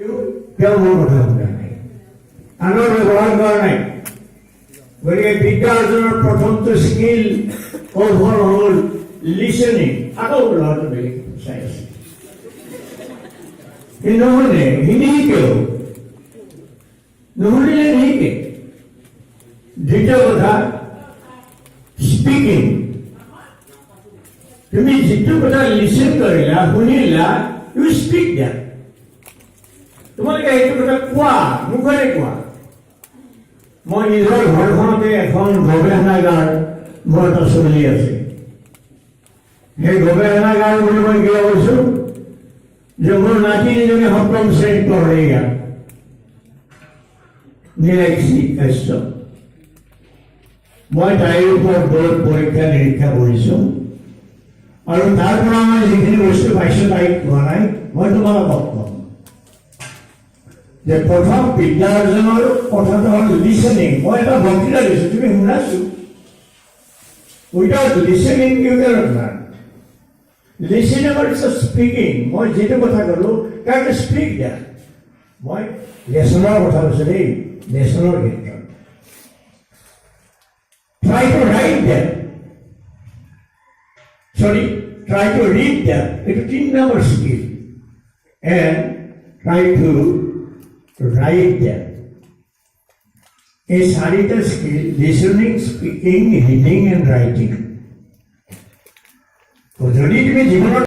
তেওঁ মোৰ কথা শুনা নাই, আনৰ ব্যৱহাৰ কৰা নাই। গতিকে বিদ্যা অৰ্জনৰ প্ৰথমটো স্কিল কৌশল হ'ল লিচেনিং। আকৌ ল'ৰাটো বেলেগ চাই আছে, কিন্তু নহ'লে নিশিকেও, নুশুনিলে নিশিকে। দ্বিতীয় কথা স্পিকিং। তুমি যিটো কথা লিচেন কৰিলা, শুনিলা, ইউ স্পিক দ্যাট। তোমালোকে সেইটো কথা কোৱা, মুখেৰে কোৱা। মই নিজৰ ঘৰখনতে এখন গৱেষণাগাৰ মোৰ এটা চলি আছে। সেই গৱেষণাগাৰ বুলি মই কিয় কৈছো যে মোৰ নাতিনীজনী 7ম শ্ৰেণীত পঢ়ে ইয়াত, নীলাক্ষী কাশ্যপ। মই তাইৰ ওপৰত বহুত পৰীক্ষা নিৰীক্ষা কৰিছো আৰু তাৰ পৰা মই যিখিনি বস্তু পাইছো তাইক কোৱা নাই। মই তোমালোকক কম যে প্ৰথম বিদ্যা অৰ্জনৰ কথাটো হ'ল লিচেনিং। মই এটা বক্তৃতা দিছো, তুমি শুনাছো। Without listening you cannot learn. Listening is speaking. মই যিটো কথা ক'লো কাৰণ স্পিক দিয়া। মই লেচনৰ কথা কৈছো দেই, লেচনৰ ক্ষেত্ৰত। Try to write them. Sorry, try to read them. It's 3 number skill. And try to write them. A চাৰিটা skill: listening, speaking, reading and writing. যদি তুমি জীৱনত